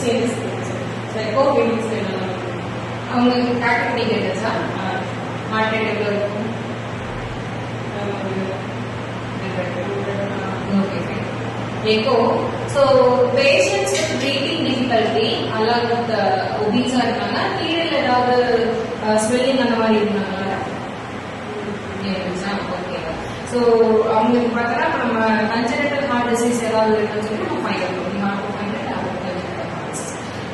Changes echo feelings அவங்களுக்கு tactic கேட்டா heart rate எவ்வளோ இருக்கும் echo. So patients with breathing difficulty along with obese இருக்காங்க கீழே ஏதாவது swelling அந்த மாதிரி இருந்தாங்களா ஓகே ஸோ அவங்களுக்கு பார்த்தா நம்ம congenital heart disease ஏதாவது இருக்குன்னு சொல்லி நம்ம ஃபைண்ட் பண்ணுவோம்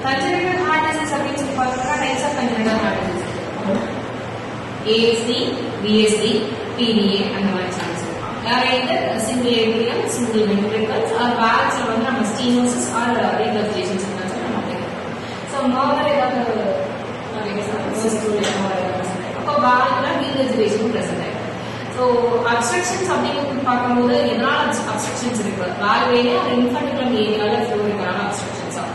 congenital heart disease அப்படின்னு சொல்லி பார்த்தோம்னா types of congenital heart disease ASD VSD PDA அந்த மாதிரி chance either single atrium, single ventricles or valves வந்து நம்ம stenosis or regurgitations ன்னு சொல்லி நம்ம பார்க்கலாம். So normal ஏதாவது அப்போ valveல regurgitation present ஆயிடும். So obstructions அப்படின்னு பார்க்கும்போது எதனால obstructions இருக்கு valveல ஒரு infundiculum ஏரியால flow இருக்கனால obstructions or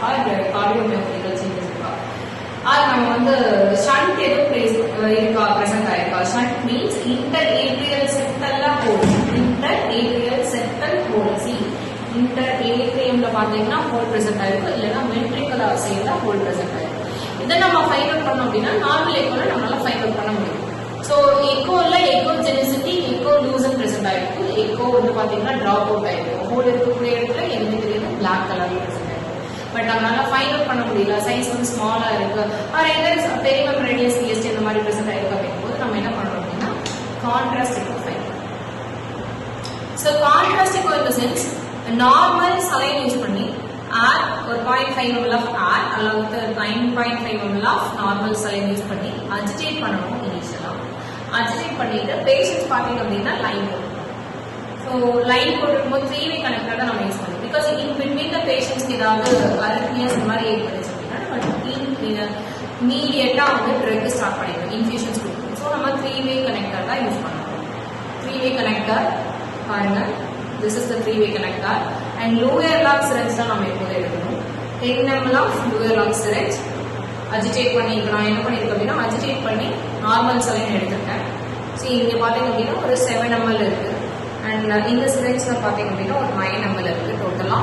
cardiomyopathical changes இருக்கா நம்ம வந்து shunt எதுவும் இருக்கா present ஆயிருக்கா shunt means interatrial septal hole interatrial septal hole see interatriumல பாத்தீங்கன்னா hole present ஆயிருக்கும் இல்லனா ventricular sideல hole present ஆயிருக்கும் இத நம்ம ஃபைண்ட் அவுட் பண்ணோம் அப்படினா நார்மல் எக்கோல நம்மளால ஃபைண்ட் அவுட் பண்ண முடியும் சோ எக்கோல எக்கோஜெனிசிட்டி எக்கோ லூசன் present ஆயிருக்கும் எக்கோ வந்து பாத்தீங்கன்னா டிராப் அவுட் ஆயிருக்கும் ஹோல் இருக்கக்கூடிய இடத்துல என்ன தெரியுது black கலர்ல present ஆயிருக்கும் பட் நம்மளால ஃபைண்ட் அவுட் பண்ண முடியல சைஸ் வந்து ஸ்மாலா இருக்கு ஆர் either பெரிமம் ரேடியஸ் PST அந்த மாதிரி present ஆயிருக்கும் அப்படிங்கும்போது நம்ம என்ன பண்றோம் அப்படினா contrast echo find So contrast echo in the sense normal saline use பண்ணி air or 0.5 ml of air along with 9.5 ml of normal saline use பண்ணி agitate பண்ணணும் initially agitate பண்ணிட்டு patients பாத்தீங்க அப்படின்னா லைன் போடணும் so லைன் போடும்போது 3-way connector தான் நம்ம யூஸ் பண்ணுவோம் because in between the patients ஏதாவது arrhythmias இந்த மாதிரி ஏற்பட்டுச்சு அப்படின்னா நம்ம immediate-ஆ வந்து drug ஸ்டார்ட் பண்ணிடுவோம் infusions கொடுக்கணும் so நம்ம 3-way connector தான் யூஸ் பண்ணணும் 3-way connector பாருங்க this is the 3-way connector and lower lock syringe தான் நம்ம எப்போது எடுக்கணும் 10 ml of lower lock syringe agitate பண்ணி நான் என்ன பண்ணிருக்கேன் அப்படின்னா agitate பண்ணி நார்மல் saline எடுத்துட்டேன் see இங்க பாத்தீங்க அப்படின்னா ஒரு 7 ml இருக்கு and இந்த syringeல பாத்தீங்க அப்படின்னா ஒரு 9 ml இருக்கு டோட்டலா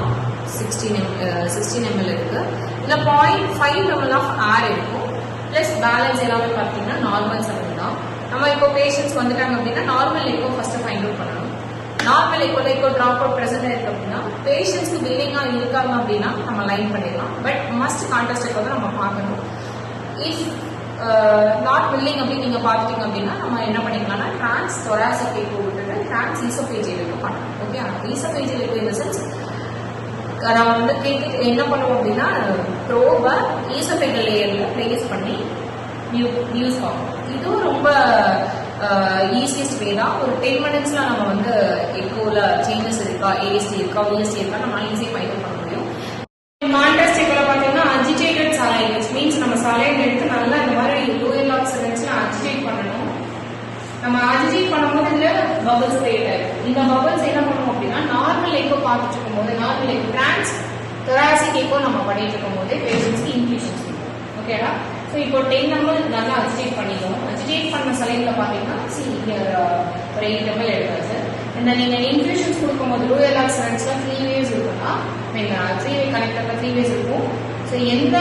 16 ml இருக்கு இல்ல 0.5 ml of air இருக்கும் plus balance எல்லாமே பாத்தீங்கன்னா நார்மல் saline தான் நம்ம இப்போ பேஷண்ட்ஸ் வந்துட்டாங்க அப்படின்னா normal echo first find out பண்ணணும் normal echo drop out present இருக்கு அப்படின்னா பேஷண்ட்ஸ்க்கு பில்லிங்கா இருக்காங்க அப்படின்னா நம்ம லைன் பண்ணிடலாம் பட் மஸ்ட் கான்ட்ராஸ்ட் எக்கோ தான் நம்ம பார்க்கணும் இஃப் நாட் வில்லிங் அப்படின்னு நீங்க பார்த்துட்டீங்க அப்படின்னா நம்ம என்ன பண்ணிக்கலாம்னா டிரான்ஸ் தொராசிக் எக்கோ விட்டுட்டு டிரான்ஸ் ஈசோபேஜியல் எக்கோ பண்ணணும் ஓகே ஈசோபேஜியல் எக்கோ இந்த சென்ஸ் நம்ம வந்து கேட்டு என்ன பண்ணுவோம் அப்படின்னா ப்ரோபை ஈசோபேஜியல் லேயர்ல பிளேஸ் பண்ணி யூஸ் ஆகும் இதுவும் ரொம்ப ஈஸியஸ்ட் வே தான் ஒரு 10 மினிட்ஸ்ல நம்ம வந்து எக்கோல சேஞ்சஸ் இருக்கா ஏஎஸ்டி இருக்கா விஎஸ்டி இருக்கா நம்மளால ஈஸியாக ஃபைண்ட் அவுட் பண்ண முடியும் கான்ட்ராஸ்ட் எக்கோல பார்த்தீங்கன்னா அஜிடேட்டட் சாலைன் விச் மீன்ஸ் நம்ம சாலைன் எடுத்து நல்லா இந்த மாதிரி லோயர் லாக் சிரஞ்சில் அஜிடேட் பண்ணணும் நம்ம அஜிடேட் பண்ணும்போது இதுல பபிள்ஸ் கிரியேட் ஆயிடும் இந்த பபிள்ஸ் என்ன பண்ணுவோம் அப்படின்னா நார்மல் எக்கோ பார்த்துட்டு இருக்கும்போது normal echo trans thoracic echo நம்ம பண்ணிட்டு இருக்கும்போது பேஷண்ட்ஸ்க்கு இன்ஃபியூஷன்ஸ் ஓகேடா ஸோ இப்போ 10 ml நல்லா அஜிடேட் பண்ணிடுவோம் அஜிடேட் பண்ண சலைன்ல பார்த்தீங்கன்னா ஒரு 8 ml எடுத்தாச்சு இந்த நீங்கள் இன்ஃபியூஷன்ஸ் கொடுக்கும்போது லோயர் லாக் சிரஞ்சில் 3 ways இருக்குன்னா நீங்கள் 3-way கனெக்டர்ல 3 ways இருக்கும் ஸோ எந்த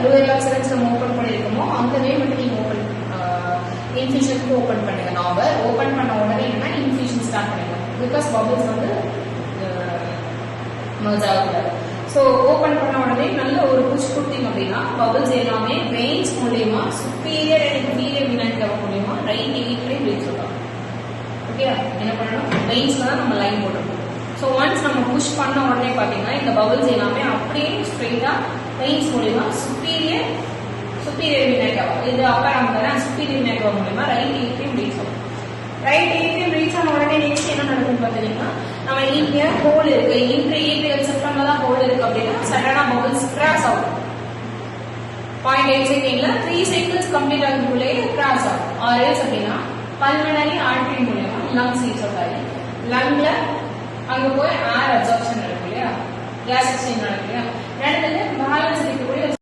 லோயர் லாக் சிரஞ்ச் நம்ம ஓப்பன் பண்ணியிருக்கோமோ அந்த வே மட்டும் நீங்கள் ஓப்பன் இன்ஃபியூஷனுக்கு ஓப்பன் பண்ணுங்க நாவல் ஓப்பன் பண்ண உடனே என்னன்னா இன்ஃபியூஷன் ஸ்டார்ட் பண்ணிடுவோம் பிகாஸ் பபிள்ஸ் வந்து மர்ஜ் ஆகக்கூடாது ஸோ ஓப்பன் பண்ண உடனே நல்ல ஒரு புஷ் கொடுத்தீங்க அப்படின்னா பபிள்ஸ் எல்லாமே வெயின்ஸ் மூலியமா சுப்பீரியர் அண்ட் இன்ஃபீரியர் வினாய்க்கு மூலியமா ரைட் ஏட்ரியம் ரீச் ஆகும் ஓகே என்ன பண்ணணும் வெயின்ஸ்ல தான் நம்ம லைன் போடணும் ஸோ ஒன்ஸ் நம்ம புஷ் பண்ண உடனே பார்த்தீங்கன்னா இந்த பபிள்ஸ் எல்லாமே அப்படியே ஸ்ட்ரெயிட்டா வெயின்ஸ் மூலியமா சுப்பீரியர் வினாய்க்கு ஆகும் இது அப்பர் அம்பர் சுப்பீரியர் வினாய்க்கு மூலியமா ரைட் ஏட்ரியம் ரீச் ஆகும் ரைட் ஏட்ரியம் ரீச் ஆன உடனே நெக்ஸ்ட் என்ன நடக்கும் பார்த்தீங்கன்னா நம்ம இங்க ஹோல் இருக்கு இன்ட்ரேட்ரியல் செப்டம்ல தான் ஹோல் இருக்கு அப்படின்னா சடனா பபிள்ஸ் கிராஸ் ஆகும் 0.8 செகண்ட்ல 3 சைக்கிள்ஸ் கம்ப்ளீட் ஆகுறதுக்குள்ளே கிராஸ் ஆகும் ஆர்எல்ஸ் அப்படின்னா பல்மனரி ஆர்டரி மூலமா லங்ஸ் ரீச் அவுட் ஆகி லங்ல அங்க போய் ஏர் அப்சார்ப்ஷன் நடக்கும் இல்லையா கேஸ் எக்ஸ்சேஞ்ச் நடக்கும் இல்லையா நடந்தது பேலன்ஸ்